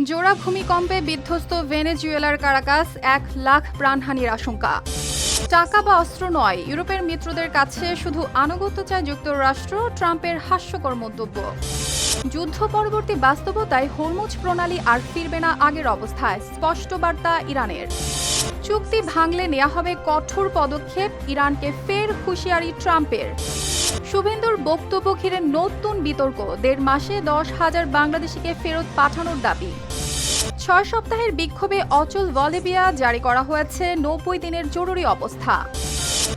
জোড়া ভূমিকম্পে বিধ্বস্ত ভেনেজুয়েলার কারাকাস, 1 লাখ প্রাণহানির আশঙ্কা। টাকা বা অস্ত্র নয়, ইউরোপের মিত্রদের কাছে শুধু আনুগত্য চায় যুক্তরাষ্ট্র, ট্রাম্পের হাস্যকর মন্তব্য। যুদ্ধ পরবর্তী বাস্তবতায় হরমুজ প্রণালী আর ফিরবে না আগের অবস্থায়, স্পষ্ট বার্তা ইরানের। চুক্তি ভাঙলে নেওয়া হবে কঠোর পদক্ষেপ, ইরানকে ফের হুঁশিয়ারি ট্রাম্পের। শুভেন্দুর বক্তব্য ঘিরে নতুন বিতর্ক, 1.5 মাসে 10,000 বাংলাদেশিকে ফেরত পাঠানোর দাবি। 6 সপ্তাহের বিক্ষোভে অচল বলিভিয়া, জারি করা হয়েছে 90 দিনের জরুরি অবস্থা।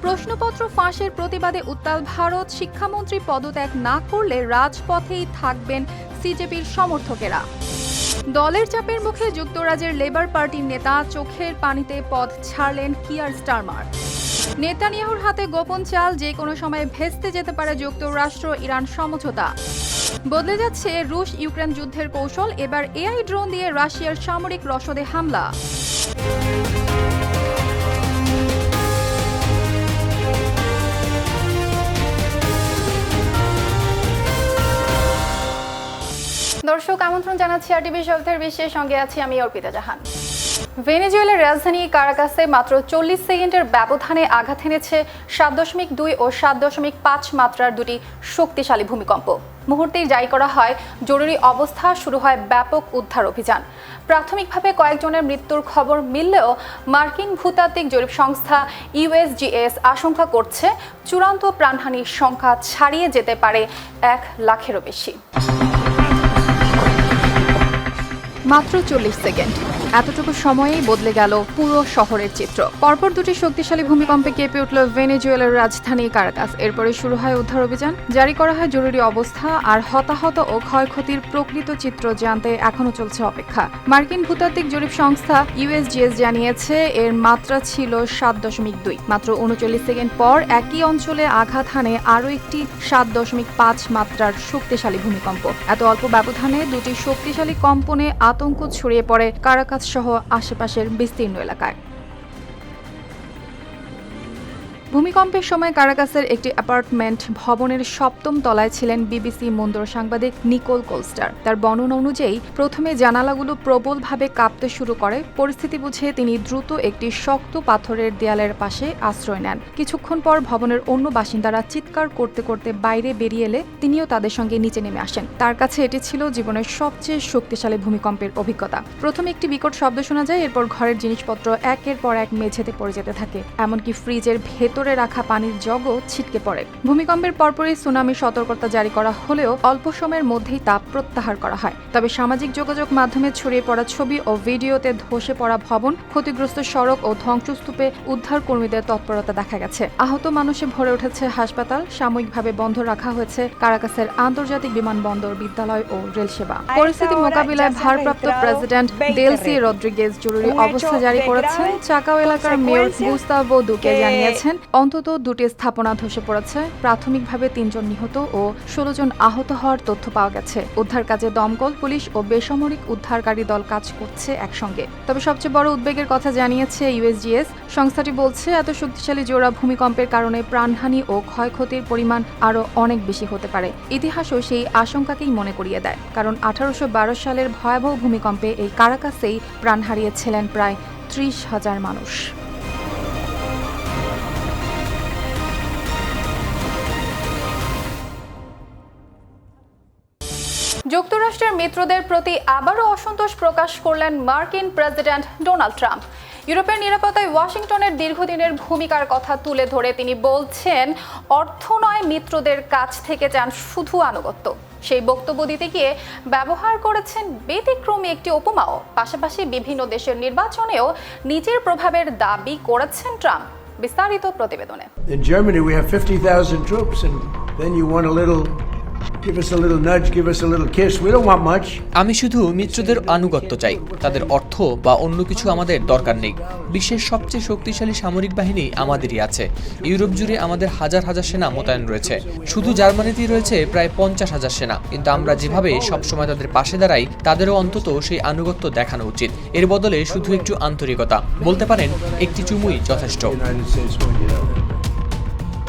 প্রশ্নপত্র ফাঁসের প্রতিবাদে উত্তাল ভারত, শিক্ষামন্ত্রী পদত্যাগ না করলে রাজপথেই থাকবেন সিজেপির সমর্থকেরা। দলের চাপের মুখে যুক্তরাজ্যের লেবার পার্টির নেতা, চোখের পানিতে পদ ছাড়লেন কিয়ার স্টারমার। নেতানিয়াহুর হাতে গোপন চাল, যে কোনো সময় ভেস্তে যেতে পারে যুক্তরাষ্ট্র ইরান সমঝোতা। বদলে যাচ্ছে রুশ ইউক্রেন যুদ্ধের কৌশল, এবার এআই ড্রোন দিয়ে রাশিয়ার সামরিক রসদে হামলা। দর্শক, আমন্ত্রণ জানাচ্ছি আরটিভি সপ্তাহের বিশ্বের সঙ্গে আছি আমি অর্পিতা জাহান। ভেনেজুয়েলার রাজধানী কারাকাসে মাত্র 40 সেকেন্ডের ব্যবধানে আঘাত এনেছে 7.2 ও 7.5 মাত্রার দুটি শক্তিশালী ভূমিকম্প। মুহূর্তেই জারি করা হয় জরুরি অবস্থা, শুরু হয় ব্যাপক উদ্ধার অভিযান। প্রাথমিকভাবে কয়েকজনের মৃত্যুর খবর মিললেও মার্কিন ভূতাত্ত্বিক জরিপ সংস্থা ইউএসজিএস আশঙ্কা করছে চূড়ান্ত প্রাণহানির সংখ্যা ছাড়িয়ে যেতে পারে 1 লাখেরও বেশি। মাত্র 40 সেকেন্ড, এতটুকু সময়েই বদলে গেল পুরো শহরের চিত্র। পরপর দুটি শক্তিশালী ভূমিকম্পে কেঁপে উঠল ভেনেজুয়েলার রাজধানী কারাকাস। এরপরে শুরু হয় উদ্ধার অভিযান, জারি করা হয় জরুরি অবস্থা, আর হতাহত ও ক্ষয়ক্ষতির প্রকৃত চিত্র জানতে এখনও চলছে অপেক্ষা। মার্কিন ভূতাত্ত্বিক জরিপ সংস্থা ইউএসজিএস জানিয়েছে এর মাত্রা ছিল 7.2। মাত্র 39 সেকেন্ড পর একই অঞ্চলে আঘাত হানে আরও একটি 7.5 মাত্রার শক্তিশালী ভূমিকম্প। এত অল্প ব্যবধানে দুটি শক্তিশালী কম্পনে আতঙ্ক ছড়িয়ে পড়ে কারাকাস সহ আশেপাশের বিস্তীর্ণ এলাকায়। ভূমিকম্পের সময় কারাকাসের একটি অ্যাপার্টমেন্ট ভবনের 7ম তলায় ছিলেন বিবিসি মুন্দোর সাংবাদিক নিকোল কোলস্টার। তার বর্ণনা অনুযায়ী প্রথমে জানালাগুলো প্রবলভাবে কাঁপতে শুরু করে। পরিস্থিতি বুঝে তিনি দ্রুত একটি শক্ত পাথরের দেয়ালের পাশে আশ্রয় নেন। কিছুক্ষণ পর ভবনের অন্য বাসিন্দারা চিৎকার করতে করতে বাইরে বেরিয়ে এলে তিনিও তাদের সঙ্গে নিচে নেমে আসেন। তার কাছে এটি ছিল জীবনের সবচেয়ে শক্তিশালী ভূমিকম্পের অভিজ্ঞতা। প্রথমে একটি বিকট শব্দ শোনা যায়, এরপর ঘরের জিনিসপত্র একের পর এক মেঝেতে পড়ে যেতে থাকে, এমনকি ফ্রিজের ভেতরে রাখা পানির জগও ছিটকে পড়ে। ভূমিকম্পের পরপরই সুনামি সতর্কতা জারি করা হলেও অল্প সময়ের মধ্যেই তা প্রত্যাহার করা হয়। তবে সামাজিক যোগাযোগ মাধ্যমে ছড়িয়ে পড়া ছবি ও ভিডিওতে ধসে পড়া ভবন, ক্ষতিগ্রস্ত সড়ক ও ধ্বংসস্তূপে উদ্ধার কর্মীদের তৎপরতা দেখা গেছে। আহত মানুষে ভরে উঠেছে হাসপাতাল, সাময়িকভাবে বন্ধ রাখা হয়েছে কারাকাসের আন্তর্জাতিক বিমানবন্দর, বিদ্যালয় ও রেল সেবা। পরিস্থিতি মোকাবিলায় ভারপ্রাপ্ত প্রেসিডেন্ট দেলসি রদ্রিগেজ জরুরি অবস্থা জারি করেছেন। চাকাও এলাকার মেয়র গুস্তাভো দুকে জানিয়েছেন অন্তত 2টি স্থাপনা ধসে পড়েছে। প্রাথমিকভাবে 3 জন নিহত ও 16 জন আহত হওয়ার তথ্য পাওয়া গেছে। উদ্ধার কাজে দমকল, পুলিশ ও বেসামরিক উদ্ধারকারী দল কাজ করছে একসঙ্গে। তবে সবচেয়ে বড় উদ্বেগের কথা জানিয়েছে ইউএসজিএস। সংস্থাটি বলছে এত শক্তিশালী জোড়া ভূমিকম্পের কারণে প্রাণহানি ও ক্ষয়ক্ষতির পরিমাণ আরও অনেক বেশি হতে পারে। ইতিহাসও সেই আশঙ্কাকেই মনে করিয়ে দেয়, কারণ 1812 সালের ভয়াবহ ভূমিকম্পে এই কারাকাসেই প্রাণ হারিয়েছিলেন প্রায় 30,000 মানুষ। যুক্তরাষ্ট্রের মিত্রদের প্রতি আবারও অসন্তোষ প্রকাশ করলেন মার্কিন প্রেসিডেন্ট ডোনাল্ড ট্রাম্প। ইউরোপের নিরাপত্তায় ওয়াশিংটনের দীর্ঘদিনের ভূমিকার কথা তুলে ধরে তিনি বলছেন, অর্থ নয়, মিত্রদের কাছ থেকে চান শুধু আনুগত্য। সেই বক্তব্য দিতে গিয়ে ব্যবহার করেছেন ব্যতিক্রমী একটি উপমাও। পাশাপাশি বিভিন্ন দেশের নির্বাচনেও নিজের প্রভাবের দাবি করেছেন ট্রাম্প। বিস্তারিত প্রতিবেদনে। In Germany we have 50,000 troops and then you want a little give us a little nudge, give us a little kiss. We don't want much. আমি শুধু মিত্রদের আনুগত্য চাই, তাদের অর্থ বা অন্য কিছু আমাদের দরকার নেই। বিশ্বের সবচেয়ে শক্তিশালী সামরিক বাহিনী আমাদেরই আছে। ইউরোপ জুড়ে আমাদের হাজার হাজার সেনা মোতায়েন রয়েছে। শুধু জার্মানিতেই রয়েছে প্রায় 50,000 সেনা। কিন্তু আমরা যেভাবে সবসময় তাদের পাশে দাঁড়াই, তাদেরও অন্তত সেই আনুগত্য দেখানো উচিত। এর বদলে শুধু একটু আন্তরিকতা, বলতে পারেন একটি চুমুই যথেষ্ট।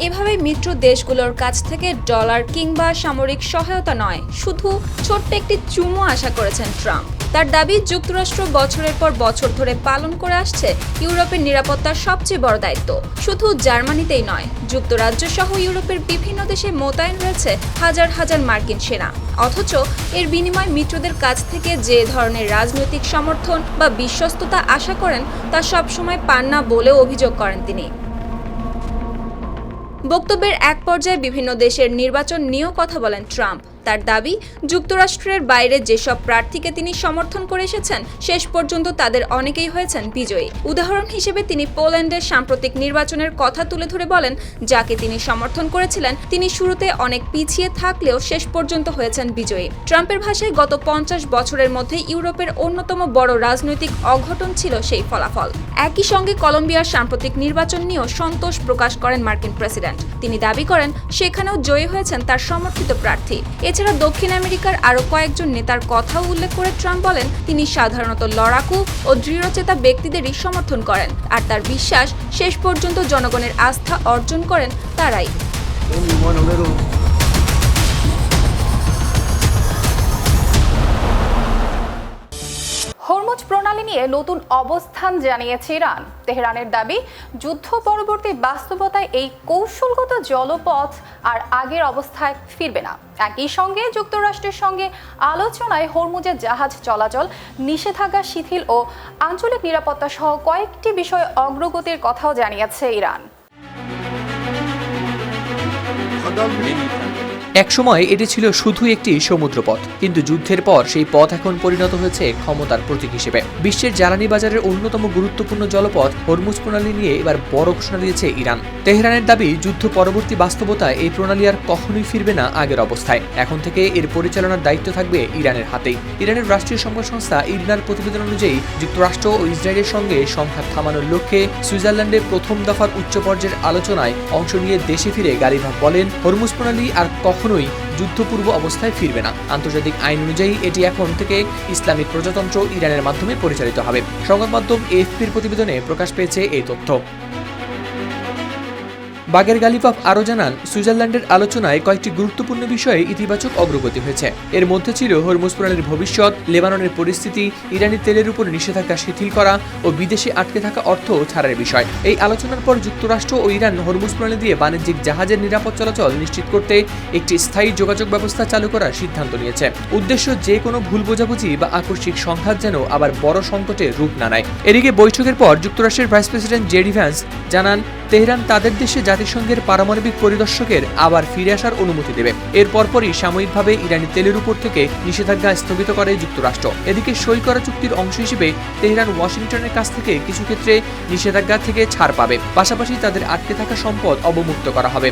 এভাবে মিত্র দেশগুলোর কাছ থেকে ডলার কিংবা সামরিক সহায়তা নয়, শুধু ছোট্ট একটি চুমু আশা করেছেন ট্রাম্প। তার দাবি, যুক্তরাষ্ট্র বছরের পর বছর ধরে পালন করে আসছে ইউরোপের নিরাপত্তার সবচেয়ে বড় দায়িত্ব। শুধু জার্মানিতেই নয়, যুক্তরাজ্য সহ ইউরোপের বিভিন্ন দেশে মোতায়েন রয়েছে হাজার হাজার মার্কিন সেনা। অথচ এর বিনিময়ে মিত্রদের কাছ থেকে যে ধরনের রাজনৈতিক সমর্থন বা বিশ্বস্ততা আশা করেন তা সবসময় পান না বলেও অভিযোগ করেন তিনি। বক্তব্যের এক পর্যায়ে বিভিন্ন দেশের নির্বাচন নিয়েও কথা বলেন ট্রাম্প। তার দাবি, যুক্তরাষ্ট্রের বাইরে যেসব প্রার্থীকে তিনি সমর্থন করে এসেছেন শেষ পর্যন্ত তাদের অনেকেই হয়েছেন বিজয়ী। উদাহরণ হিসেবে তিনি পোল্যান্ডের সাম্প্রতিক নির্বাচনের কথা তুলে ধরে বলেন, যাকে তিনি সমর্থন করেছিলেন তিনি শুরুতে অনেক পিছিয়ে থাকলেও শেষ পর্যন্ত হয়েছেন বিজয়ী। ট্রাম্পের ভাষায় গত 50 বছরের মধ্যে ইউরোপের অন্যতম বড় রাজনৈতিক অঘটন ছিল সেই ফলাফল। একই সঙ্গে কলম্বিয়ার সাম্প্রতিক নির্বাচন নিয়েও সন্তোষ প্রকাশ করেন মার্কিন প্রেসিডেন্ট। তিনি দাবি করেন সেখানেও জয়ী হয়েছেন তার সমর্থিত প্রার্থী। এছাড়া দক্ষিণ আমেরিকার আরও কয়েকজন নেতার কথাও উল্লেখ করে ট্রাম্প বলেন, তিনি সাধারণত লড়াকু ও দৃঢ়চেতা ব্যক্তিদেরই সমর্থন করেন, আর তার বিশ্বাস শেষ পর্যন্ত জনগণের আস্থা অর্জন করেন তারাই। হরমুজ প্রণালী নিয়ে নতুন অবস্থান জানিয়েছে ইরান। তেহরানের দাবি, যুদ্ধ পরবর্তী বাস্তবতায় এই কৌশলগত জলপথ আর আগের অবস্থায় ফিরবে না। একই সঙ্গে যুক্তরাষ্ট্রের সঙ্গে আলোচনায় হরমুজের জাহাজ চলাচল, নিষেধাজ্ঞা শিথিল ও আঞ্চলিক নিরাপত্তা সহ কয়েকটি বিষয়ে অগ্রগতির কথাও জানিয়েছে ইরান। একসময় এটি ছিল শুধু একটি সমুদ্রপথ, কিন্তু যুদ্ধের পর সেই পথ এখন পরিণত হয়েছে ক্ষমতার প্রতীক হিসেবে। বিশ্বের জ্বালানি বাজারের অন্যতম গুরুত্বপূর্ণ জলপথ হরমুজ প্রণালী নিয়ে এবার বড় ঘোষণা দিয়েছে ইরান। তেহরানের দাবি, যুদ্ধ পরবর্তী বাস্তবতায় এই প্রণালী আর কখনোই ফিরবে না আগের অবস্থায়। এখন থেকে এর পরিচালনার দায়িত্ব থাকবে ইরানের হাতেই। ইরানের রাষ্ট্রীয় সংবাদ সংস্থা ইরনার প্রতিবেদন অনুযায়ী, যুক্তরাষ্ট্র ও ইসরায়েলের সঙ্গে সংঘাত থামানোর লক্ষ্যে সুইজারল্যান্ডে প্রথম দফার উচ্চ পর্যায়ের আলোচনায় অংশ নিয়ে দেশে ফিরে গালিভাভ বলেন, হরমুজ প্রণালী আর কখনোই যুদ্ধপূর্ব অবস্থায় ফিরবে না। আন্তর্জাতিক আইন অনুযায়ী এটি এখন থেকে ইসলামিক প্রজাতন্ত্র ইরানের মাধ্যমে পরিচালিত হবে। সংবাদ মাধ্যম এএফপির প্রতিবেদনে প্রকাশ পেয়েছে এই তথ্য। বাগের গালিভাভ আরও জানান, সুইজারল্যান্ডের আলোচনায় কয়েকটি গুরুত্বপূর্ণ বিষয়ে ইতিবাচক অগ্রগতি হয়েছে। এর মধ্যে ছিল হরমুজ প্রণালীর ভবিষ্যৎ, লেবাননের পরিস্থিতি, ইরানি তেলের উপর নিষেধাজ্ঞা শিথিল করা ও বিদেশে আটকে থাকা অর্থ ছাড়ের বিষয়। এই আলোচনার পর যুক্তরাষ্ট্র ও ইরান হরমুজ প্রণালী দিয়ে বাণিজ্যিক জাহাজের নিরাপদ চলাচল নিশ্চিত করতে একটি স্থায়ী যোগাযোগ ব্যবস্থা চালু করার সিদ্ধান্ত নিয়েছে। উদ্দেশ্য, যে কোনো ভুল বোঝাবুঝি বা আকস্মিক সংঘাত যেন আবার বড় সংকটে রূপ না নেয়। এদিকে বৈঠকের পর যুক্তরাষ্ট্রের ভাইস প্রেসিডেন্ট জেডি ভ্যান্স জানান, তেহরান তাদের দেশে জাতিসংঘের পারমাণবিক পরিদর্শকের আবার ফিরে আসার অনুমতি দেবে। এর পরপরই সাময়িকভাবে ইরানি তেলের উপর থেকে নিষেধাজ্ঞা স্থগিত করে যুক্তরাষ্ট্র। এদিকে সই করা চুক্তির অংশ হিসেবে তেহরান ওয়াশিংটনের কাছ থেকে কিছু ক্ষেত্রে নিষেধাজ্ঞা থেকে ছাড় পাবে, পাশাপাশি তাদের আটকে থাকা সম্পদ অবমুক্ত করা হবে।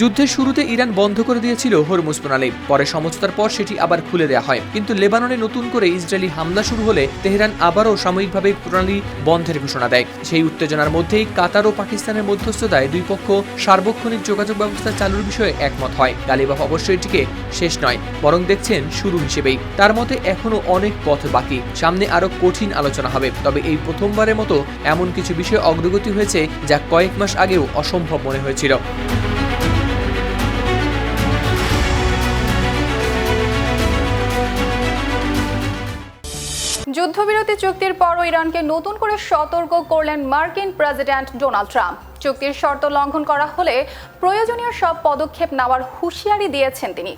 যুদ্ধের শুরুতে ইরান বন্ধ করে দিয়েছিল হরমুজ প্রণালী, পরে সমঝোতার পর সেটি আবার খুলে দেওয়া হয়। কিন্তু লেবাননে নতুন করে ইসরায়েলি হামলা শুরু হলে তেহরান আবারও সাময়িকভাবে প্রণালী বন্ধের ঘোষণা দেয়। সেই উত্তেজনার মধ্যেই কাতার ও পাকিস্তানের মধ্যস্থতায় দুই পক্ষ সার্বক্ষণিক যোগাযোগ ব্যবস্থা চালুর বিষয়ে একমত হয়। গালিভাভ অবশ্যই এটিকে শেষ নয়, বরং দেখছেন শুরু হিসেবেই। তার মতে এখনো অনেক পথ বাকি, সামনে আরো কঠিন আলোচনা হবে। তবে এই প্রথমবারের মতো এমন কিছু বিষয়ে অগ্রগতি হয়েছে যা কয়েক মাস আগেও অসম্ভব মনে হয়েছিল। যুদ্ধবিরতি চুক্তির পরও ইরানকে নতুন করে সতর্ক করলেন মার্কিন প্রেসিডেন্ট ডোনাল্ড ট্রাম্প। চুক্তির শর্ত লঙ্ঘন করা হলে প্রয়োজনীয় সব পদক্ষেপ নেওয়ার হুঁশিয়ারি দিয়েছেন তিনি।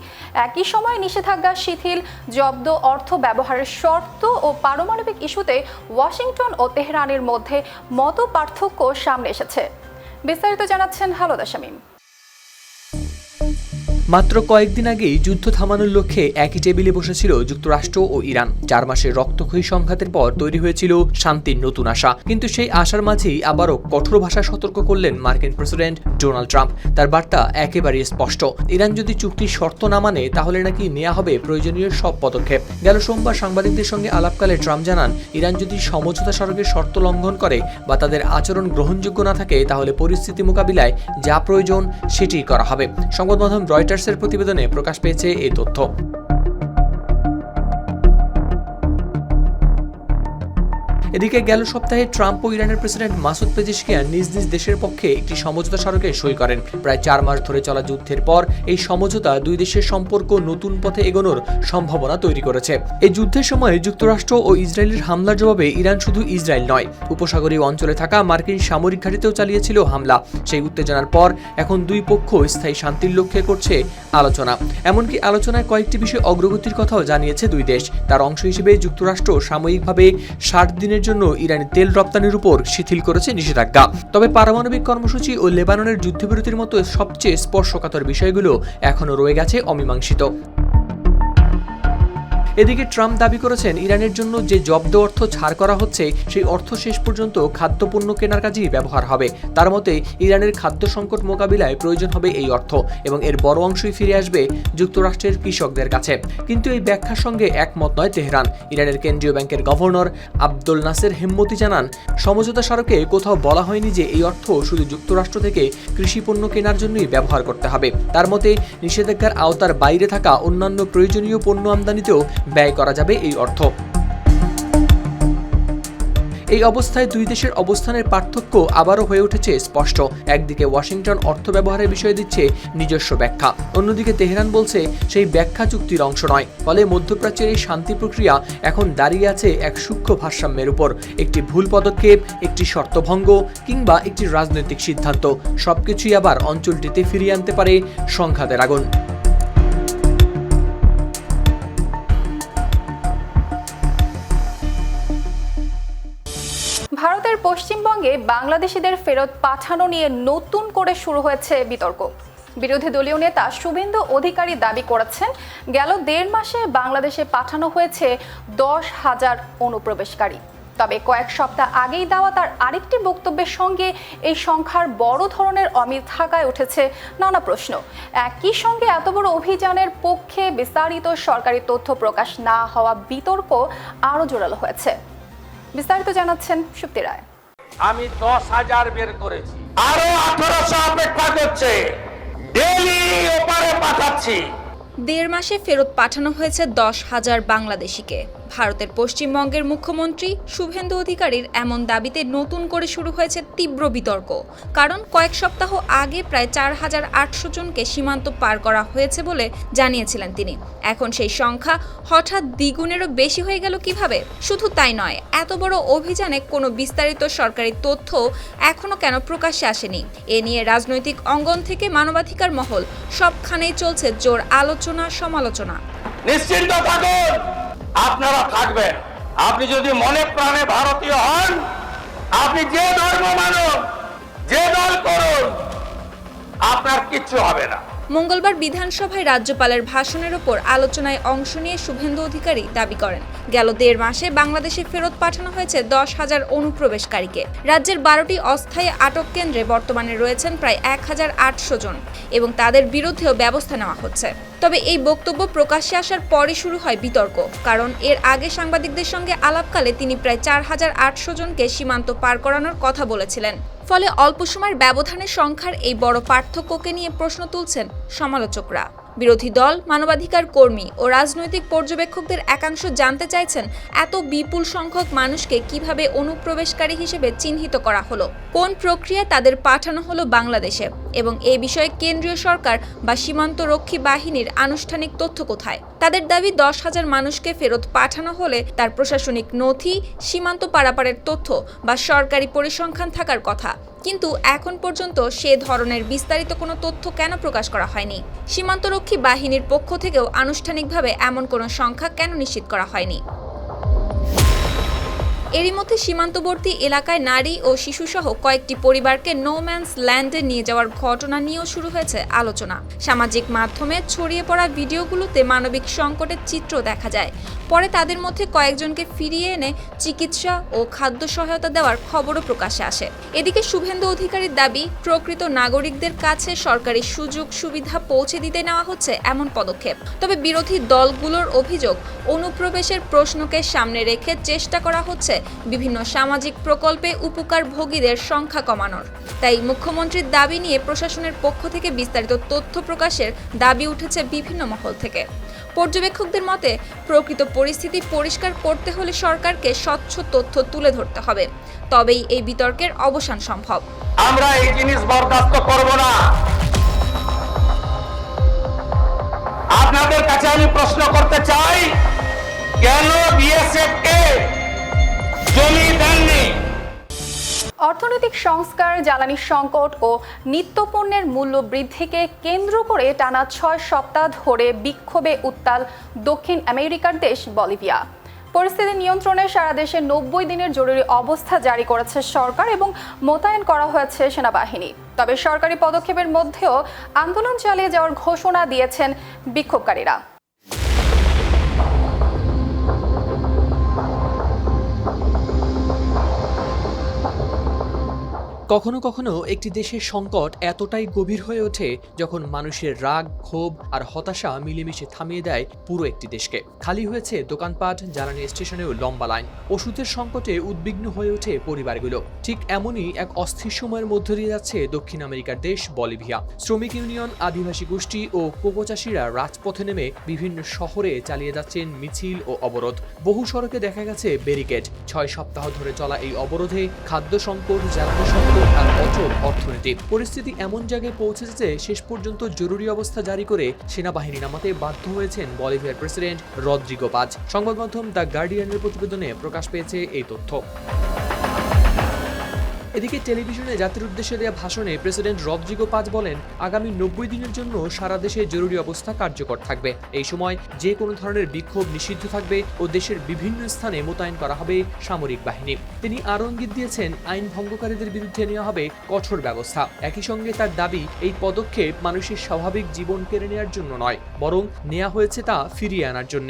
একই সময় নিষেধাজ্ঞা শিথিল, জব্দ অর্থ ব্যবহারের শর্ত ও পারমাণবিক ইস্যুতে ওয়াশিংটন ও তেহরানের মধ্যে মত পার্থক্য সামনে এসেছে। বিস্তারিত জানাচ্ছেন হালোদা শামীম। মাত্র কয়েকদিন আগেই যুদ্ধ থামানোর লক্ষ্যে একই টেবিলে বসেছিল যুক্তরাষ্ট্র ও ইরান। 4 মাসের রক্তক্ষয়ী সংঘাতের পর তৈরি হয়েছিল শান্তির নতুন আশা। কিন্তু সেই আশার মাঝেই আবারও কঠোর ভাষায় সতর্ক করলেন মার্কিন প্রেসিডেন্ট ডোনাল্ড ট্রাম্প। তার বার্তা একেবারেই স্পষ্ট, ইরান যদি চুক্তির শর্ত না মানে তাহলে নাকি নেওয়া হবে প্রয়োজনীয় সব পদক্ষেপ। গেল সোমবার সাংবাদিকদের সঙ্গে আলাপকালে ট্রাম্প জানান, ইরান যদি সমঝোতা স্মারকের শর্ত লঙ্ঘন করে বা তাদের আচরণ গ্রহণযোগ্য না থাকে তাহলে পরিস্থিতি মোকাবিলায় যা প্রয়োজন সেটি করা হবে। সংবাদ মাধ্যম রয়টার্সের প্রতিবেদনে প্রকাশ পেয়েছে এই তথ্য। এদিকে গেল সপ্তাহে ট্রাম্প ও ইরানের প্রেসিডেন্ট মাসুদ পেজেশকিয়ান নিজ নিজ দেশের পক্ষে একটি সমঝোতা স্মারকে সই করেন। প্রায় 4 মাস ধরে চলা যুদ্ধের পর এই সমঝোতা দুই দেশের সম্পর্ক নতুন পথে এগোনোর সম্ভাবনা তৈরি করেছে। এই যুদ্ধের সময় যুক্তরাষ্ট্র ও ইসরায়েলের হামলার জবাবে ইরান শুধু ইসরায়েল নয়, উপসাগরীয় অঞ্চলে থাকা মার্কিন সামরিক ঘাঁটিতেও চালিয়েছিল হামলা। সেই উত্তেজনার পর এখন দুই পক্ষ স্থায়ী শান্তির লক্ষ্যে করছে আলোচনা। এমনকি আলোচনায় কয়েকটি বিষয় অগ্রগতির কথাও জানিয়েছে দুই দেশ। তার অংশ হিসেবে যুক্তরাষ্ট্র সাময়িকভাবে 60 দিনের জন্য ইরানের তেল রপ্তানির উপর শিথিল করেছে নিষেধাজ্ঞা। তবে পারমাণবিক কর্মসূচি ও লেবাননের যুদ্ধবিরতির মতো সবচেয়ে স্পর্শকাতর বিষয়গুলো এখনও রয়ে গেছে অমীমাংসিত। এদিকে ট্রাম্প দাবি করেছেন, ইরানের জন্য যে জব্দ অর্থ ছাড় করা হচ্ছে সেই অর্থ শেষ পর্যন্ত খাদ্যপণ্য কেনার কাজেই ব্যবহার হবে। তার মতে ইরানের খাদ্য সংকট মোকাবিলায় প্রয়োজন হবে এই অর্থ এবং এর বড় অংশই ফিরে আসবে যুক্তরাষ্ট্রের কৃষকদের কাছে। কিন্তু এই ব্যাখ্যার সঙ্গে একমত নয় তেহরান। ইরানের কেন্দ্রীয় ব্যাংকের গভর্নর আব্দুল নাসের হেম্মতি জানান, সমঝোতা স্মারকে কোথাও বলা হয়নি যে এই অর্থ শুধু যুক্তরাষ্ট্র থেকে কৃষি পণ্য কেনার জন্যই ব্যবহার করতে হবে। তার মতে নিষেধাজ্ঞার আওতার বাইরে থাকা অন্যান্য প্রয়োজনীয় পণ্য আমদানিতেও ব্যয় করা যাবে এই অর্থ। এই অবস্থায় দুই দেশের অবস্থানের পার্থক্য আবারও হয়ে উঠেছে স্পষ্ট। একদিকে ওয়াশিংটন অর্থ ব্যবহারের বিষয়ে দিচ্ছে নিজস্ব ব্যাখ্যা, অন্যদিকে তেহরান বলছে সেই ব্যাখ্যা চুক্তির অংশ নয়। ফলে মধ্যপ্রাচ্যের এই শান্তি প্রক্রিয়া এখন দাঁড়িয়ে আছে এক সূক্ষ্ম ভারসাম্যের উপর। একটি ভুল পদক্ষেপ, একটি শর্তভঙ্গ কিংবা একটি রাজনৈতিক সিদ্ধান্ত, সবকিছুই আবার অঞ্চলটিতে ফিরিয়ে আনতে পারে সংঘাতের আগুন। ভারতের পশ্চিমবঙ্গে বাংলাদেশিদের ফেরত পাঠানো নিয়ে নতুন করে শুরু হয়েছে বিতর্ক। বিরোধী দলীয় নেতা শুভেন্দু অধিকারী দাবি করেছেন, গেল 1.5 মাসে বাংলাদেশে পাঠানো হয়েছে 10,000 অনুপ্রবেশকারী। তবে কয়েক সপ্তাহ আগেই দেওয়া তার আরেকটি বক্তব্যের সঙ্গে এই সংখ্যার বড় ধরনের অমিল থাকায় উঠেছে নানা প্রশ্ন। একই সঙ্গে এত বড় অভিযানের পক্ষে বিস্তারিত সরকারি তথ্য প্রকাশ না হওয়া বিতর্ক আরও জোরালো হয়েছে। বিস্তারিত জানাচ্ছেন সুপ্তি রায়। আমি 10,000 বের করেছি, আরো 1800 অপেক্ষা করছে, ডেইলি ওপারে পাঠাচ্ছি। 1.5 মাসে ফেরত পাঠানো হয়েছে 10,000 বাংলাদেশিকে। ভারতের পশ্চিমবঙ্গের মুখ্যমন্ত্রী শুভেন্দু অধিকারীর এমন দাবিতে নতুন করে শুরু হয়েছে তীব্র বিতর্ক। কারণ কয়েক সপ্তাহ আগে প্রায় 4,800 জনকে সীমান্ত পার করা হয়েছে বলে জানিয়েছিলেন তিনি। এখন সেই সংখ্যা হঠাৎ দ্বিগুণেরও বেশি হয়ে গেল কিভাবে? শুধু তাই নয়, এত বড় অভিযানে কোনো বিস্তারিত সরকারি তথ্য এখনো কেন প্রকাশ্যে আসেনি? এ নিয়ে রাজনৈতিক অঙ্গন থেকে মানবাধিকার মহল সবখানেই চলছে জোর আলোচনা সমালোচনা। নিশ্চিন্ত থাকুন, আপনারা থাকবেন। আপনি যদি মনে প্রাণে ভারতীয় হন, আপনি যে ধর্ম মানুন, যে দল করুন, আপনার কিচ্ছু হবে না। মঙ্গলবার বিধানসভায় রাজ্যপালের ভাষণের ওপর আলোচনায় অংশ নিয়ে শুভেন্দু অধিকারী দাবি করেন, গেল 1.5 মাসে বাংলাদেশে ফেরত পাঠানো হয়েছে 10,000 অনুপ্রবেশকারীকে। রাজ্যের 12টি অস্থায়ী আটক কেন্দ্রে বর্তমানে রয়েছেন প্রায় 1,800 জন এবং তাদের বিরুদ্ধেও ব্যবস্থা নেওয়া হচ্ছে। তবে এই বক্তব্য প্রকাশ্যে আসার পরই শুরু হয় বিতর্ক। কারণ এর আগে সাংবাদিকদের সঙ্গে আলাপকালে তিনি প্রায় 4,800 জনকে সীমান্ত পার করানোর কথা বলেছিলেন। ফলে অল্প সময়ের ব্যবধানে সংখ্যার এই বড় পার্থক্যকে নিয়ে প্রশ্ন তুলছেন সমালোচকরা। বিরোধী দল, মানবাধিকার কর্মী ও রাজনৈতিক পর্যবেক্ষকদের একাংশ জানতে চাইছেন, এত বিপুল সংখ্যক মানুষকে কিভাবে অনুপ্রবেশকারী হিসেবে চিহ্নিত করা হলো, কোন প্রক্রিয়ায় তাদের পাঠানো হলো বাংলাদেশে এবং এই বিষয়ে কেন্দ্রীয় সরকার বা সীমান্তরক্ষী বাহিনীর আনুষ্ঠানিক তথ্য কোথায়। তাদের দাবি, 10,000 মানুষকে ফেরত পাঠানো হলে তার প্রশাসনিক নথি, সীমান্ত পারাপারের তথ্য বা সরকারি পরিসংখ্যান থাকার কথা। কিন্তু এখন পর্যন্ত সে ধরনের বিস্তারিত কোনো তথ্য কেন প্রকাশ করা হয়নি? সীমান্তরক্ষী বাহিনীর পক্ষ থেকেও আনুষ্ঠানিকভাবে এমন কোনো সংখ্যা কেন নিশ্চিত করা হয়নি? এরই মধ্যে সীমান্তবর্তী এলাকায় নারী ও শিশুসহ কয়েকটি পরিবারকে নো ম্যানস ল্যান্ডে নিয়ে যাওয়ার ঘটনা নিয়েও শুরু হয়েছে আলোচনা। সামাজিক মাধ্যমে ছড়িয়ে পড়া ভিডিওগুলোতে মানবিক সংকটের চিত্র দেখা যায়। পরে তাদের মধ্যে কয়েকজনকে ফিরিয়ে এনে চিকিৎসা ও খাদ্য সহায়তা দেওয়ার খবরও প্রকাশ্যে আসে। এদিকে শুভেন্দু অধিকারীর দাবি, প্রকৃত নাগরিকদের কাছে সরকারি সুযোগ সুবিধা পৌঁছে দিতে নেওয়া হচ্ছে এমন পদক্ষেপ। তবে বিরোধী দলগুলোর অভিযোগ, অনুপ্রবেশের প্রশ্নকে সামনে রেখে চেষ্টা করা হচ্ছে বিভিন্ন সামাজিক প্রকল্পে উপকারভোগীদের সংখ্যা কমানোর। তাই মুখ্যমন্ত্রীর দাবি নিয়ে প্রশাসনের পক্ষ থেকে বিস্তারিত তথ্য প্রকাশের দাবি উঠেছে বিভিন্ন মহল থেকে। পর্যবেক্ষকদের মতে প্রকৃত পরিস্থিতি পরিষ্কার করতে হলে সরকারকে স্বচ্ছ তথ্য তুলে ধরতে হবে, তবেই এই বিতর্কের অবসান সম্ভব। আমরা এই জিনিস বরদাস্ত করব না। আপনাদের কাছে আমি প্রশ্ন করতে চাই, কেন বিএসএফ কে জমি দেননি? অর্থনৈতিক সংস্কার, জ্বালানি সংকট ও নিত্যপণ্যের মূল্য বৃদ্ধিকে কেন্দ্র করে টানা 6 সপ্তাহ ধরে বিক্ষোভে উত্তাল দক্ষিণ আমেরিকার দেশ বলিভিয়া। পরিস্থিতি নিয়ন্ত্রণে সারা দেশে 90 দিনের জরুরি অবস্থা জারি করেছে সরকার এবং মোতায়েন করা হয়েছে সেনাবাহিনী। তবে সরকারি পদক্ষেপের মধ্যেও আন্দোলন চালিয়ে যাওয়ার ঘোষণা দিয়েছেন বিক্ষোভকারীরা। কখনো কখনো একটি দেশের সংকট এতটাই গভীর হয়ে ওঠে যখন মানুষের রাগ, ক্ষোভ আর হতাশা মিলেমিশে থামিয়ে দেয় পুরো একটি দেশকে। খালি হয়েছে দোকানপাট, জ্বালানি স্টেশনেও লম্বা লাইন। ওষুধের সংকটে উদ্বিগ্ন হয়ে ওঠে পরিবারগুলো। ঠিক এমনই এক অস্থির সময়ের মধ্য দিয়ে যাচ্ছে দক্ষিণ আমেরিকার দেশ বলিভিয়া। শ্রমিক ইউনিয়ন, আদিবাসী গোষ্ঠী ও কোকো চাষিরা রাজপথে নেমে বিভিন্ন শহরে চালিয়ে যাচ্ছেন মিছিল ও অবরোধ। বহু সড়কে দেখা গেছে ব্যারিকেড। 6 সপ্তাহ ধরে চলা এই অবরোধে খাদ্য সংকট, জ্বালানি সংকট আর অচল অর্থনীতি। পরিস্থিতি এমন জায়গায় পৌঁছেছে যে শেষ পর্যন্ত জরুরি অবস্থা জারি করে সেনাবাহিনী নামাতে বাধ্য হয়েছেন বলিভিয়ার প্রেসিডেন্ট রদ্রিগো পাজ। সংবাদ মাধ্যম দ্য গার্ডিয়ানের প্রতিবেদনে প্রকাশ পেয়েছে এই তথ্য। এদিকে টেলিভিশনে জাতির উদ্দেশ্যে দেওয়া ভাষণে প্রেসিডেন্ট রদ্রিগো পাজ বলেন, আগামী 90 দিনের জন্য সারা দেশে জরুরি অবস্থা কার্যকর থাকবে। এই সময় যে কোনো ধরনের বিক্ষোভ নিষিদ্ধ থাকবে ও দেশের বিভিন্ন স্থানে মোতায়েন করা হবে সামরিক বাহিনী। তিনি আরও ইঙ্গিত দিয়েছেন, আইন ভঙ্গকারীদের বিরুদ্ধে নেওয়া হবে কঠোর ব্যবস্থা। একই সঙ্গে তার দাবি, এই পদক্ষেপ মানুষের স্বাভাবিক জীবন কেড়ে নেওয়ার জন্য নয়, বরং নেওয়া হয়েছে তা ফিরিয়ে আনার জন্য।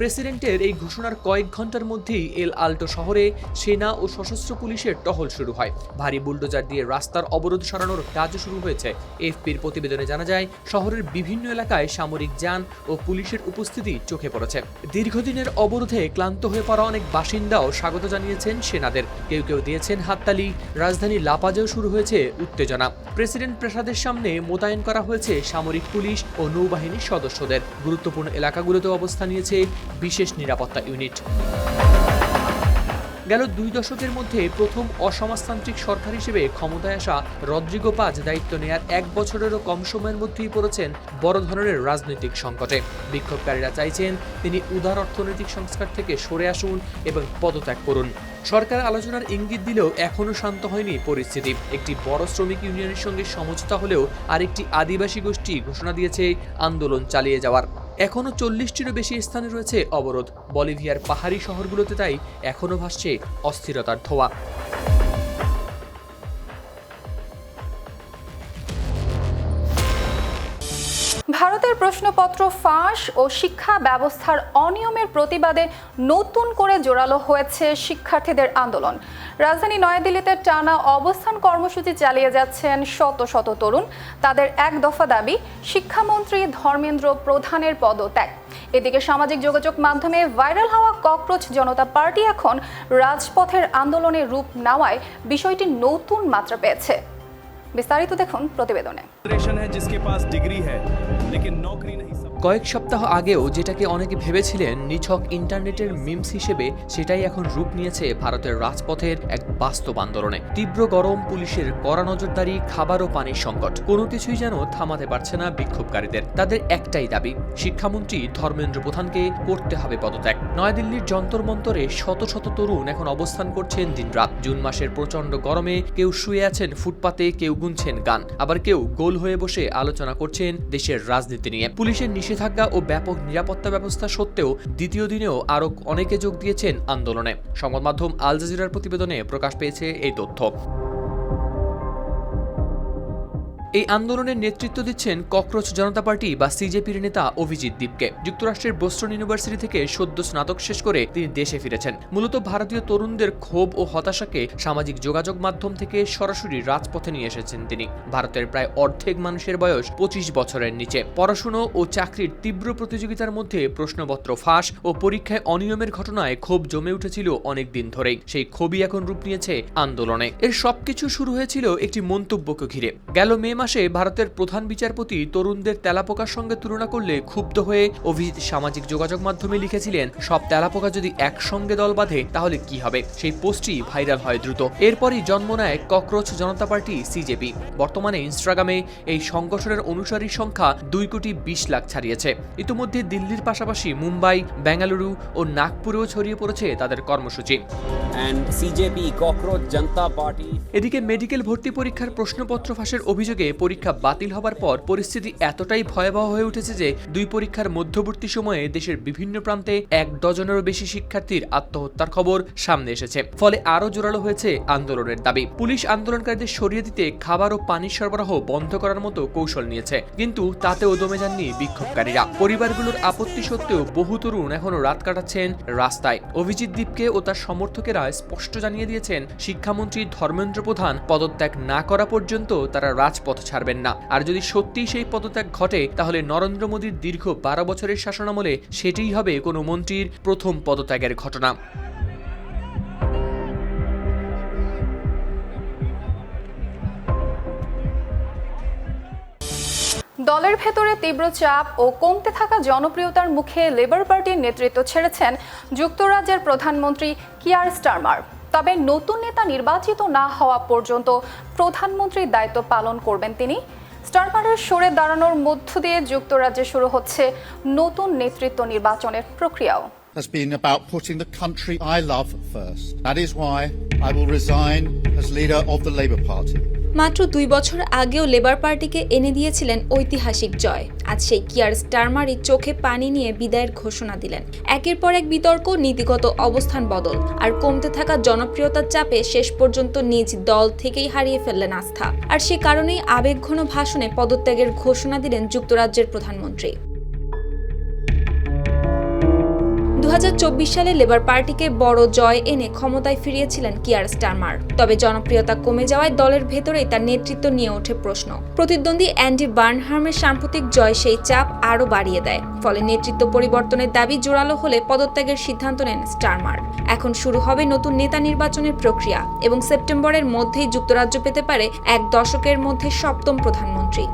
প্রেসিডেন্টের এই ঘোষণার কয়েক ঘন্টার মধ্যেই এল আল্টো শহরে সেনা ও সশস্ত্র পুলিশের টহল শুরু হয়। ভারী বুলডোজার দিয়ে রাস্তার অবরোধ সরানোর কাজও শুরু হয়েছে। এফপির প্রতিবেদনে জানা যায়, শহরের বিভিন্ন এলাকায় সামরিক যান ও পুলিশের উপস্থিতি চোখে পড়েছে। দীর্ঘদিনের অবরোধে ক্লান্ত হয়ে পড়া অনেক বাসিন্দাও স্বাগত জানিয়েছেন সেনাদের। কেউ কেউ দিয়েছেন হাততালি। রাজধানী লাপাজেও শুরু হয়েছে উত্তেজনা। প্রেসিডেন্ট প্রাসাদের সামনে মোতায়েন করা হয়েছে সামরিক পুলিশ ও নৌবাহিনীর সদস্যদের। গুরুত্বপূর্ণ এলাকাগুলোতে অবস্থান নিয়েছে বিশেষ নিরাপত্তা ইউনিট। গেল 2 দশকের মধ্যে প্রথম অসমাজতান্ত্রিক সরকার হিসেবে ক্ষমতায় আসা রদ্রিগো পাজ দায়িত্ব নেয়ার 1 বছরেরও কম সময়ের মধ্যেই পড়েছেন বড় ধরনের রাজনৈতিক সংকটে। বিক্ষোভকারীরা চাইছেন তিনি উদার অর্থনৈতিক সংস্কার থেকে সরে আসুন এবং পদত্যাগ করুন। সরকার আলোচনার ইঙ্গিত দিলেও এখনও শান্ত হয়নি পরিস্থিতি। একটি বড় শ্রমিক ইউনিয়নের সঙ্গে সমঝোতা হলেও আরেকটি আদিবাসী গোষ্ঠী ঘোষণা দিয়েছে আন্দোলন চালিয়ে যাওয়ার। এখনও 40টিরও বেশি স্থানে রয়েছে অবরোধ। বলিভিয়ার পাহাড়ি শহরগুলোতে তাই এখনও ভাসছে অস্থিরতার ধোঁয়া। ভারতের প্রশ্নপত্র ফাঁস ও শিক্ষা ব্যবস্থার অনিয়মের প্রতিবাদে নতুন করে জোরালো হয়েছে শিক্ষার্থীদের আন্দোলন। রাজধানী নয়াদিল্লিতে টানা অবস্থান কর্মসূচি চালিয়ে যাচ্ছেন শত শত তরুণ। তাদের এক দফা দাবি, শিক্ষামন্ত্রী ধর্মেন্দ্র প্রধানের পদত্যাগ। এদিকে সামাজিক যোগাযোগ মাধ্যমে ভাইরাল হওয়া ককরোচ জনতা পার্টি এখন রাজপথের আন্দোলনে রূপ নেওয়ায় বিষয়টি নতুন মাত্রা পেয়েছে। বিস্তারিত দেখুন প্রতিবেদনে। কয়েক সপ্তাহ আগেও যেটাকে অনেকে ভেবেছিলেন নিছক ইন্টারনেটের মিমস হিসেবে, সেটাই এখন রূপ নিয়েছে ভারতের রাজপথের এক বাস্তব আন্দোলনে। তীব্র গরম, পুলিশের কড়া নজরদারি, খাবার ও পানির সংকট, কোনো কিছুই যেন থামাতে পারছে না বিক্ষোভকারীদের। তাদের একটাই দাবি, শিক্ষামন্ত্রী ধর্মেন্দ্র প্রধানকে করতে হবে পদত্যাগ। নয়াদিল্লির যন্তর মন্তরে শত শত তরুণ এখন অবস্থান করছেন দিনরাত। জুন মাসের প্রচন্ড গরমে কেউ শুয়ে আছেন ফুটপাতে, কেউ গুনছেন গান, আবার কেউ গোল হয়ে বসে আলোচনা করছেন দেশের রাজনীতি নিয়ে। পুলিশের নিষেধাজ্ঞা ও ব্যাপক নিরাপত্তা ব্যবস্থা সত্ত্বেও দ্বিতীয় দিনেও আরও অনেকে যোগ দিয়েছেন আন্দোলনে। সংবাদ মাধ্যম আল জাজিরার প্রতিবেদনে প্রকাশ পেয়েছে এই তথ্য। এই আন্দোলনের নেতৃত্ব দিচ্ছেন ককরোচ জনতা পার্টি বা সিজেপির নেতা অভিজিৎ দীপকে। যুক্তরাষ্ট্রের বোস্টন ইউনিভার্সিটি থেকে সদ্য স্নাতক শেষ করে তিনি দেশে ফিরেছেন। মূলত ভারতীয় তরুণদের ক্ষোভ ও হতাশাকে সামাজিক যোগাযোগ মাধ্যম থেকে সরাসরি রাজপথে নিয়ে এসেছেন তিনি। ভারতের প্রায় অর্ধেক মানুষের বয়স 25 বছরের নিচে। পড়াশুনো ও চাকরির তীব্র প্রতিযোগিতার মধ্যে প্রশ্নপত্র ফাঁস ও পরীক্ষায় অনিয়মের ঘটনায় ক্ষোভ জমে উঠেছিল অনেক দিন ধরেই। সেই ক্ষোভই এখন রূপ নিয়েছে আন্দোলনে। এর সবকিছু শুরু হয়েছিল একটি মন্তব্যকে ঘিরে। গেল মে মাসে ভারতের প্রধান বিচারপতি তরুণদের তেলাপোকার সঙ্গে তুলনা করলে ক্ষুব্ধ হয়ে অভিজিৎ সামাজিক যোগাযোগ মাধ্যমে লিখেছিলেন, সব তেলাপোকা যদি একসঙ্গে দল বাঁধে তাহলে কি হবে। সেই পোস্টটি ভাইরাল হয় দ্রুত। এরপরই জন্ম নেয় ককরোচ জনতা পার্টি সিজেপি। বর্তমানে ইনস্টাগ্রামে এই সংগঠনের অনুসারীর সংখ্যা 2,20,00,000 ছাড়িয়েছে। ইতিমধ্যে দিল্লির পাশাপাশি মুম্বাই, বেঙ্গালুরু ও নাগপুরেও ছড়িয়ে পড়েছে তাদের কর্মসূচি। এদিকে মেডিকেল ভর্তি পরীক্ষার প্রশ্নপত্র ফাঁসের অভিযোগে পরীক্ষা বাতিল হবার পর পরিস্থিতি এতটাই ভয়াবহ হয়ে উঠেছে যে দুই পরীক্ষার মধ্যবর্তী সময়ে দেশের বিভিন্ন প্রান্তে 1 ডজনেরও বেশি শিক্ষার্থীর আত্মহত্যার খবর সামনে এসেছে। ফলে আরও জোরালো হয়েছে আন্দোলনের দাবি। পুলিশ আন্দোলনকারীদের সরিয়ে দিতে খাবার ও পানির সরবরাহ বন্ধ করার মতো কৌশল নিয়েছে, কিন্তু তাতেও দমে যাননি বিক্ষোভকারীরা। পরিবারগুলোর আপত্তি সত্ত্বেও বহু তরুণ এখনো রাত কাটাচ্ছেন রাস্তায়। অভিজিৎ দীপকে ও তার সমর্থকেরা স্পষ্ট জানিয়ে দিয়েছেন, শিক্ষামন্ত্রী ধর্মেন্দ্র প্রধান পদত্যাগ না করা পর্যন্ত তারা রাজপথ ছাড়বেন না। আর যদি সত্যিই সেই পদত্যাগ ঘটে তাহলে নরেন্দ্র মোদীর দীর্ঘ 12 বছরের শাসনামলে সেটিই হবে কোনো মন্ত্রীর প্রথম পদত্যাগের ঘটনা। দলের ভেতরে তীব্র চাপ ও কমতে থাকা জনপ্রিয়তার মুখে লেবার পার্টির নেতৃত্ব ছেড়েছেন যুক্তরাজ্যের প্রধানমন্ত্রী কিয়ার স্টারমার। তবে নতুন নেতা নির্বাচিত না হওয়া পর্যন্ত প্রধানমন্ত্রীর দায়িত্ব পালন করবেন তিনি। স্টারমারের সরে দাঁড়ানোর মধ্য দিয়ে যুক্তরাজ্যে শুরু হচ্ছে নতুন নেতৃত্ব নির্বাচনের প্রক্রিয়াও। has been about putting the country I love first. That is why I will resign as leader of the Labour Party. মাত্র 2 বছর আগেও লেবার পার্টিকে এনে দিয়েছিলেন ঐতিহাসিক জয়। আজ সেই কিয়ার স্টারমারই চোখে পানি নিয়ে বিদায়ের ঘোষণা দিলেন। একের পর এক বিতর্ক, নীতিগত অবস্থান বদল আর কমতে থাকা জনপ্রিয়তার চাপে শেষ পর্যন্ত নিজ দল থেকেই হারিয়ে ফেললেন আস্থা। আর সে কারণেই আবেগঘন ভাষণে পদত্যাগের ঘোষণা দিলেন যুক্তরাজ্যের প্রধানমন্ত্রী। 2024 সালে লেবার পার্টিকে বড় জয় এনে ক্ষমতায় ফিরিয়েছিলেন কিয়ার স্টারমার। তবে জনপ্রিয়তা কমে যাওয়ায় দলের ভেতরেই তার নেতৃত্ব নিয়ে ওঠে প্রশ্ন। প্রতিদ্বন্দ্বী অ্যান্ডি বার্নহামের সাম্প্রতিক জয় সেই চাপ আরও বাড়িয়ে দেয়। ফলে নেতৃত্ব পরিবর্তনের দাবি জোরালো হলে পদত্যাগের সিদ্ধান্ত নেন স্টারমার। এখন শুরু হবে নতুন নেতা নির্বাচনের প্রক্রিয়া এবং সেপ্টেম্বরের মধ্যেই যুক্তরাজ্য পেতে পারে 1 দশকের মধ্যে 7ম প্রধানমন্ত্রী।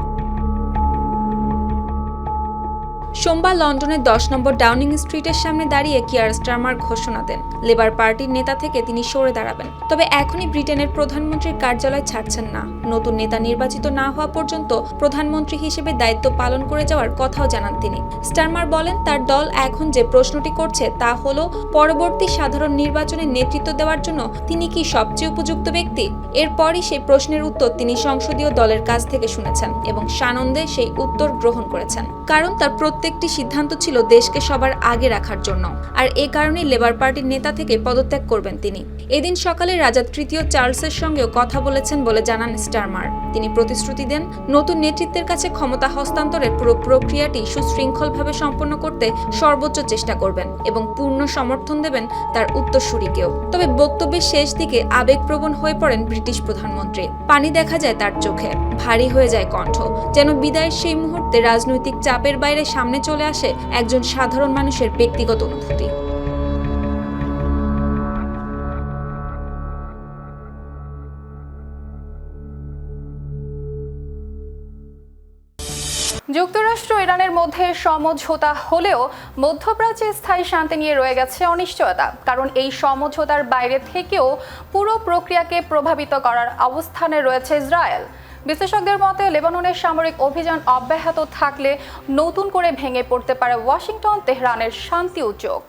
সোমবার লন্ডনের 10 নম্বর ডাউনিং স্ট্রিটের সামনে দাঁড়িয়ে কিয়ার স্টারমার ঘোষণা দেন, লেবার পার্টির নেতা থেকে তিনি সরে দাঁড়াবেন। তবে এখনই ব্রিটেনের প্রধানমন্ত্রীর কার্যালয় ছাড়ছেন না। নতুন নেতা নির্বাচিত না হওয়া পর্যন্ত প্রধানমন্ত্রী হিসেবে দায়িত্ব পালন করে যাওয়ার কথাও জানান তিনি। স্টারমার বলেন, তার দল এখন যে প্রশ্নটি করছে তা হলো পরবর্তী সাধারণ নির্বাচনে নেতৃত্ব দেওয়ার জন্য তিনি কি সবচেয়ে উপযুক্ত ব্যক্তি। এরপরই সেই প্রশ্নের উত্তর তিনি সংসদীয় দলের কাছ থেকে শুনেছেন এবং সানন্দে সেই উত্তর গ্রহণ করেছেন, কারণ তার প্রত্যেকটি সিদ্ধান্ত ছিল দেশকে সবার আগে রাখার জন্য। আর এ কারণেই লেবার পার্টির নেতা থেকে পদত্যাগ করবেন তিনি। এদিন সকালে রাজা তৃতীয় চার্লসের সঙ্গেও কথা বলেছেন বলে জানান স্টারমার। তিনি প্রতিশ্রুতি দেন, নতুন নেতৃত্বের কাছে ক্ষমতা হস্তান্তরের পুরো প্রক্রিয়াটি সুশৃঙ্খলভাবে সম্পন্ন করতে সর্বোচ্চ চেষ্টা করবেন এবং পূর্ণ সমর্থন দেবেন তার উত্তরসূরিকেও। তবে বক্তব্যের শেষ দিকে আবেগপ্রবণ হয়ে পড়েন ব্রিটিশ প্রধানমন্ত্রী। পানি দেখা যায় তার চোখে, ভারী হয়ে যায় কণ্ঠ, যেন বিদায়ের সেই মুহূর্তে রাজনৈতিক চাপের বাইরে সামনে চলে আসে একজন সাধারণ মানুষের ব্যক্তিগত অনুভূতি। যুক্তরাষ্ট্র ইরানের মধ্যে সমঝোতা হলেও মধ্যপ্রাচ্যে স্থায়ী শান্তি নিয়ে রয়ে গেছে অনিশ্চয়তা। কারণ এই সমঝোতার বাইরে থেকেও পুরো প্রক্রিয়াকে প্রভাবিত করার অবস্থানে রয়েছে ইসরায়েল। বিশ্লেষকদের মতে লেবাননের সামরিক অভিযান অব্যাহত থাকলে নতুন করে ভেঙে পড়তে পারে ওয়াশিংটন তেহরানের শান্তি উদ্যোগ।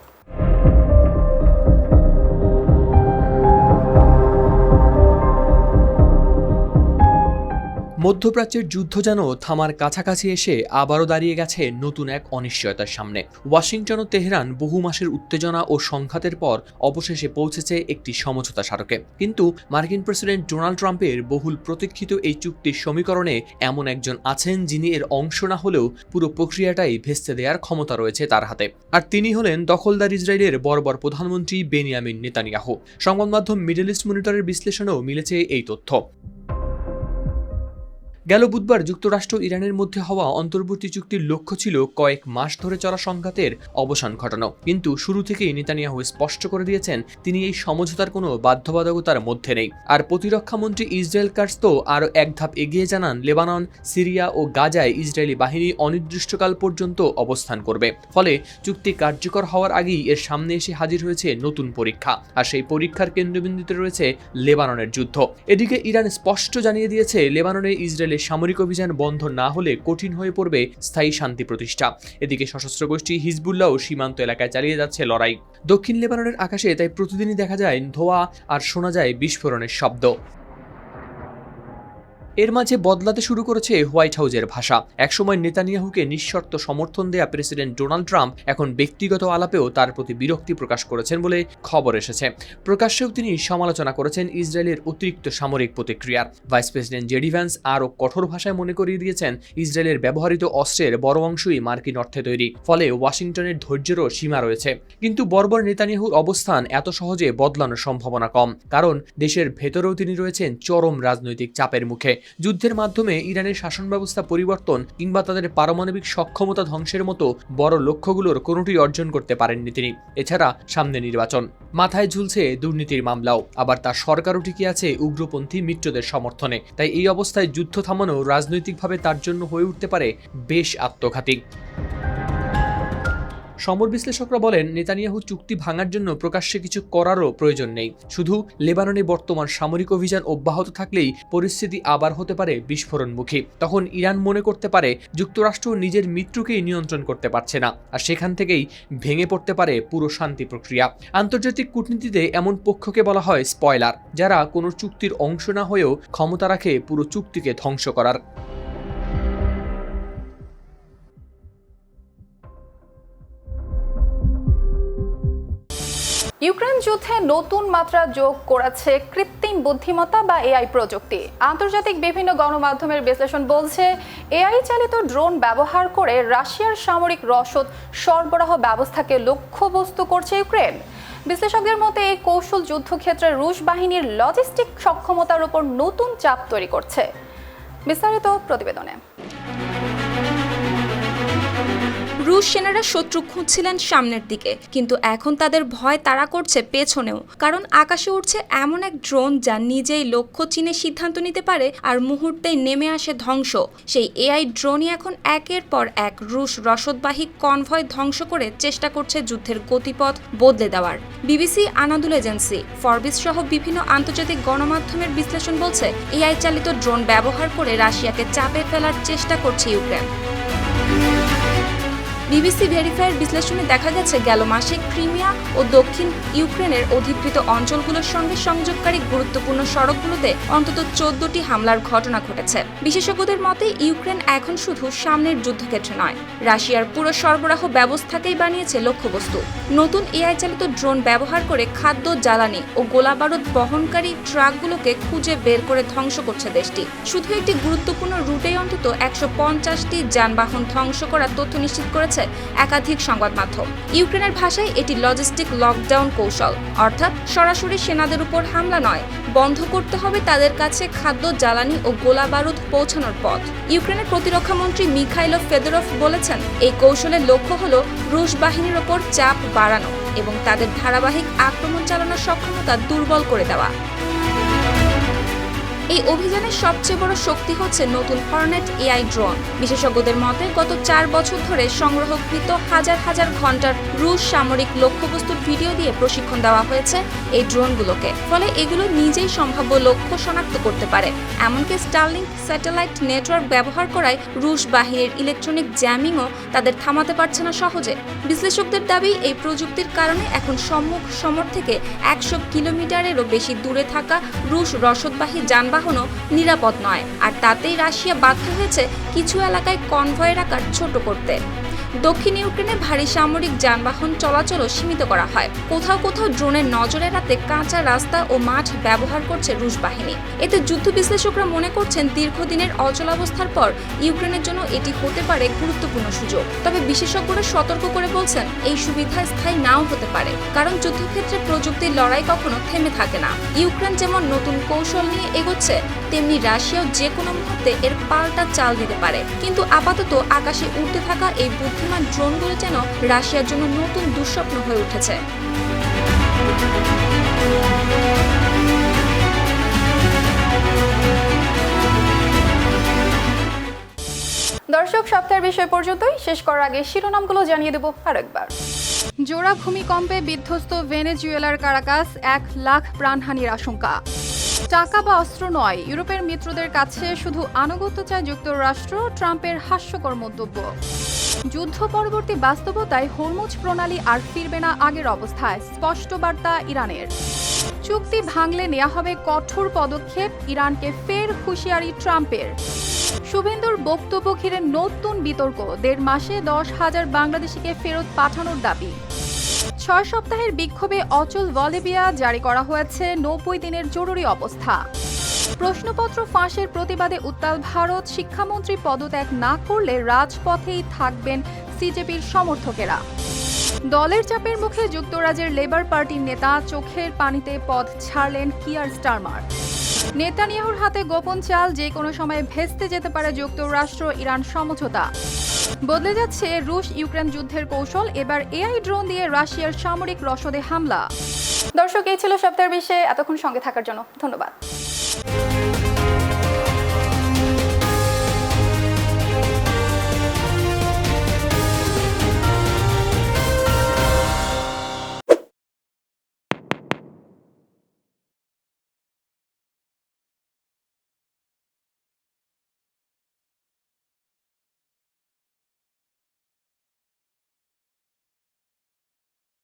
মধ্যপ্রাচ্যের যুদ্ধ যেন থামার কাছাকাছি এসে আবারও দাঁড়িয়ে গেছে নতুন এক অনিশ্চয়তার সামনে। ওয়াশিংটন ও তেহরান বহু মাসের উত্তেজনা ও সংঘাতের পর অবশেষে পৌঁছেছে একটি সমঝোতা স্মারকে। কিন্তু মার্কিন প্রেসিডেন্ট ডোনাল্ড ট্রাম্পের বহুল প্রতীক্ষিত এই চুক্তির সমীকরণে এমন একজন আছেন যিনি এর অংশ না হলেও পুরো প্রক্রিয়াটাই ভেস্তে দেওয়ার ক্ষমতা রয়েছে তার হাতে। আর তিনি হলেন দখলদার ইসরায়েলের বর্বর প্রধানমন্ত্রী বেনিয়ামিন নেতানিয়াহু। সংবাদ মাধ্যম মিডল ইস্ট মনিটরের বিশ্লেষণেও মিলেছে এই তথ্য। গেল বুধবার যুক্তরাষ্ট্র ইরানের মধ্যে হওয়া অন্তর্বর্তী চুক্তির লক্ষ্য ছিল কয়েক মাস ধরে চলা সংঘাতের অবসান ঘটানো, কিন্তু শুরু থেকেই নেতানিয়াহু স্পষ্ট করে দিয়েছেন তিনি এই সমঝোতার কোনো বাধ্যবাধকতার মধ্যে নেই। আর প্রতিরক্ষামন্ত্রী ইসরায়েল কাটজ তো আরও এক ধাপ এগিয়ে জানান লেবানন, সিরিয়া ও গাজায় ইসরায়েলি বাহিনী অনির্দিষ্টকাল পর্যন্ত অবস্থান করবে। ফলে চুক্তি কার্যকর হওয়ার আগেই এর সামনে এসে হাজির হয়েছে নতুন পরীক্ষা, আর সেই পরীক্ষার কেন্দ্রবিন্দুতে রয়েছে লেবাননের যুদ্ধ। এদিকে ইরান স্পষ্ট জানিয়ে দিয়েছে লেবাননে ইসরায়েলের সামরিক অভিযান বন্ধ না হলে কঠিন হয়ে পড়বে স্থায়ী শান্তি প্রতিষ্ঠা। এদিকে সশস্ত্র গোষ্ঠী হিজবুল্লাহও সীমান্ত এলাকায় চালিয়ে যাচ্ছে লড়াই। দক্ষিণ লেবাননের আকাশে তাই প্রতিদিনই দেখা যায় ধোঁয়া আর শোনা যায় বিস্ফোরণের শব্দ। এর মাঝে বদলাতে শুরু করেছে হোয়াইট হাউসের ভাষা। একসময় নেতানিয়াহুকে নিঃশর্ত সমর্থন দেয়া প্রেসিডেন্ট ডোনাল্ড ট্রাম্প এখন ব্যক্তিগত আলাপেও তার প্রতি বিরক্তি প্রকাশ করেছেন বলে খবর এসেছে। প্রকাশ্যেও তিনি সমালোচনা করেছেন ইসরায়েলের অতিরিক্ত সামরিক প্রতিক্রিয়ার। ভাইস প্রেসিডেন্ট জেডি ভ্যান্স আরও কঠোর ভাষায় মনে করিয়ে দিয়েছেন ইসরায়েলের ব্যবহৃত অস্ত্রের বড় অংশই মার্কিন অর্থে তৈরি, ফলে ওয়াশিংটনের ধৈর্যেরও সীমা রয়েছে। কিন্তু বর্বর নেতানিয়াহুর অবস্থান এত সহজে বদলানোর সম্ভাবনা কম, কারণ দেশের ভেতরেও তিনি রয়েছেন চরম রাজনৈতিক চাপের মুখে। যুদ্ধের মাধ্যমে ইরানের শাসন ব্যবস্থা পরিবর্তন কিংবা তাদের পারমাণবিক সক্ষমতা ধ্বংসের মতো বড় লক্ষ্যগুলোর কোনোটি অর্জন করতে পারেননি তিনি। এছাড়া সামনে নির্বাচন, মাথায় ঝুলছে দুর্নীতির মামলাও, আবার তার সরকারও টিকে আছে উগ্রপন্থী মিত্রদের সমর্থনে। তাই এই অবস্থায় যুদ্ধ থামানো রাজনৈতিকভাবে তার জন্য হয়ে উঠতে পারে বেশ আত্মঘাতী। সমর বিশ্লেষকরা বলেন নেতানিয়াহু চুক্তি ভাঙার জন্য প্রকাশ্যে কিছু করারও প্রয়োজন নেই। শুধু লেবাননে বর্তমান সামরিক অভিযান অব্যাহত থাকলেই পরিস্থিতি আবার হতে পারে বিস্ফোরণমুখী। তখন ইরান মনে করতে পারে যুক্তরাষ্ট্র নিজের মিত্রকেই নিয়ন্ত্রণ করতে পারছে না, আর সেখান থেকেই ভেঙে পড়তে পারে পুরো শান্তি প্রক্রিয়া। আন্তর্জাতিক কূটনীতিতে এমন পক্ষকে বলা হয় স্পয়লার, যারা কোনো চুক্তির অংশ না হয়েও ক্ষমতা রাখে পুরো চুক্তিকে ধ্বংস করার। ইউক্রেন যুদ্ধে নতুন মাত্রা যোগ করেছে কৃত্রিম বুদ্ধিমত্তা বা এআই প্রযুক্তি। আন্তর্জাতিক বিভিন্ন গণমাধ্যমের বিশ্লেষণ বলছে এআই চালিত ড্রোন ব্যবহার করে রাশিয়ার সামরিক রসদ সরবরাহ ব্যবস্থাকে লক্ষ্যবস্তু করছে ইউক্রেন। বিশ্লেষকদের মতে এই কৌশল যুদ্ধক্ষেত্রে রুশ বাহিনীর লজিস্টিক সক্ষমতার উপর নতুন চাপ তৈরি করছে। বিস্তারিত প্রতিবেদনে। রুশ সেনারা শত্রু খুঁজছিলেন সামনের দিকে, কিন্তু এখন তাদের ভয় তাড়া করছে পেছনেও, কারণ আকাশে উঠছে এমন এক ড্রোন যা নিজেই লক্ষ্য চিনে সিদ্ধান্ত নিতে পারে আর মুহূর্তেই নেমে আসে ধ্বংস। সেই এআই ড্রোনই এখন একের পর এক রুশ রসদবাহী কনভয় ধ্বংস করে চেষ্টা করছে যুদ্ধের গতিপথ বদলে দেওয়ার। বিবিসি, আনাদুল এজেন্সি, ফরবিস সহ বিভিন্ন আন্তর্জাতিক গণমাধ্যমের বিশ্লেষণ বলছে এআই চালিত ড্রোন ব্যবহার করে রাশিয়াকে চাপে ফেলার চেষ্টা করছে ইউক্রেন। বিবিসি ভেরিফাইয়ের বিশ্লেষণে দেখা গেছে গেল মাসে ক্রিমিয়া ও দক্ষিণ ইউক্রেনের অধিকৃত অঞ্চলগুলোর সঙ্গে সংযোগকারী গুরুত্বপূর্ণ সড়কগুলোতে অন্তত 14টি হামলার ঘটনা ঘটেছে। বিশেষজ্ঞদের মতে ইউক্রেন এখন শুধু সামনের যুদ্ধক্ষেত্রে নয়, রাশিয়ার পুরো সরবরাহ ব্যবস্থাকেই বানিয়েছে লক্ষ্যবস্তু। নতুন এআই চালিত ড্রোন ব্যবহার করে খাদ্য, জ্বালানি ও গোলাবারুদ বহনকারী ট্রাকগুলোকে খুঁজে বের করে ধ্বংস করছে দেশটি। শুধু একটি গুরুত্বপূর্ণ রুটেই অন্তত 150টি যানবাহন ধ্বংস করার তথ্য নিশ্চিত করেছে একাধিক সংবাদ মাধ্যম। ইউক্রেনের ভাষায় এটি লজিস্টিক লকডাউন কৌশল, অর্থাৎ সরাসরি সেনাদের উপর হামলা নয়, বন্ধ করতে হবে তাদের কাছে খাদ্য, জ্বালানি ও গোলা বারুদ পৌঁছানোর পথ। ইউক্রেনের প্রতিরক্ষা মন্ত্রী মিখাইলো ফেদরভ বলেছেন এই কৌশলের লক্ষ্য হল রুশ বাহিনীর ওপর চাপ বাড়ানো এবং তাদের ধারাবাহিক আক্রমণ চালানোর সক্ষমতা দুর্বল করে দেওয়া। এই অভিযানের সবচেয়ে বড় শক্তি হচ্ছে নতুন হর্নেট এআই ড্রোন। বিশেষজ্ঞদের মতে গত 4 বছর ধরে সংগ্রহকৃত হাজার হাজার ঘন্টার রুশ সামরিক লক্ষ্যবস্তুর ভিডিও দিয়ে প্রশিক্ষণ দেওয়া হয়েছে এই ড্রোনগুলোকে, ফলে এগুলো নিজেই সম্ভাব্য লক্ষ্য শনাক্ত করতে পারে। এমনকি স্টারলিংক স্যাটেলাইট নেটওয়ার্ক ব্যবহার করায় রুশ বাহিনীর ইলেকট্রনিক জ্যামিংও তাদের থামাতে পারছে না সহজে। বিশ্লেষকদের দাবি এই প্রযুক্তির কারণে এখন সম্মুখ সমর থেকে 100 কিলোমিটারেরও বেশি দূরে থাকা রুশ রসদবাহী যানবাহনও নিরাপদ নয়, আর তাতেই রাশিয়া বাধ্য হয়েছে কিছু এলাকায় কনভয়ের আকার ছোট করতে। দক্ষিণ ইউক্রেনে ভারী সামরিক যানবাহন চলাচলও সীমিত করা হয়। কোথাও কোথাও ড্রোনের নজরে এড়াতে কাঁচা রাস্তা ও মাঠ ব্যবহার করছে রুশ বাহিনী। এতে যুদ্ধ বিশ্লেষকরা মনে করছেন দীর্ঘদিনের অচলাবস্থার পর ইউক্রেনের জন্য এটি হতে পারে গুরুত্বপূর্ণ সুযোগ। তবে বিশেষজ্ঞরা সতর্ক করে বলছেন এই সুবিধা স্থায়ী নাও হতে পারে, কারণ যুদ্ধক্ষেত্রে প্রযুক্তির লড়াই কখনো থেমে থাকে না। ইউক্রেন যেমন নতুন কৌশল নিয়ে এগোচ্ছে, তেমনি রাশিয়াও যে কোনো মুহূর্তে এর পাল্টা চাল দিতে পারে। কিন্তু আপাতত আকাশে উড়তে থাকা এই বুদ্ধিমান ড্রোনগুলো যেন রাশিয়ার জন্য নতুন দুঃস্বপ্ন হয়ে উঠেছে। দর্শক, সপ্তাহের বিষয় পর্যন্তই। শেষ করার আগে শিরোনামগুলো জানিয়ে দেব আরেকবার। জোড়া ভূমিকম্পে বিধ্বস্ত ভেনেজুয়েলার কারাকাস, 1 লাখ প্রাণহানির আশঙ্কা। টাকা বা অস্ত্র নয়, ইউরোপের মিত্রদের কাছে শুধু আনুগত্য চায় যুক্তরাষ্ট্র, ট্রাম্পের হাস্যকর মন্তব্য। যুদ্ধ পরবর্তী বাস্তবতায় হরমুজ প্রণালী আর ফিরবে না আগের অবস্থায়, স্পষ্ট বার্তা ইরানের। চুক্তি ভাঙলে নেওয়া হবে কঠোর পদক্ষেপ, ইরানকে ফের হুঁশিয়ারি ট্রাম্পের। শুভেন্দুর বক্তব্য ঘিরে নতুন বিতর্ক, 1.5 মাসে 10,000 বাংলাদেশিকে ফেরত পাঠানোর দাবি। 6 সপ্তাহের বিক্ষোভে অচল বলিভিয়া, জারি করা হয়েছে 90 দিনের জরুরি অবস্থা। প্রশ্নপত্র ফাঁসের প্রতিবাদে উত্তাল ভারত, শিক্ষামন্ত্রী পদত্যাগ না করলে রাজপথেই থাকবেন সিজেপির সমর্থকেরা। দলের চাপের মুখে যুক্তরাজ্যের লেবার পার্টির নেতা, চোখের পানিতে পদ ছাড়লেন কিয়ার স্টারমার। নেতানিয়াহুর হাতে গোপন চাল, যে কোনো সময় ভেস্তে যেতে পারে যুক্তরাষ্ট্র ইরান সমঝোতা। বদলে যাচ্ছে রুশ ইউক্রেন যুদ্ধের কৌশল, এবার এআই ড্রোন দিয়ে রাশিয়ার সামরিক রসদে হামলা। দর্শক, এই ছিল সপ্তাহের বিষয়ে। এতক্ষণ সঙ্গে থাকার জন্য ধন্যবাদ।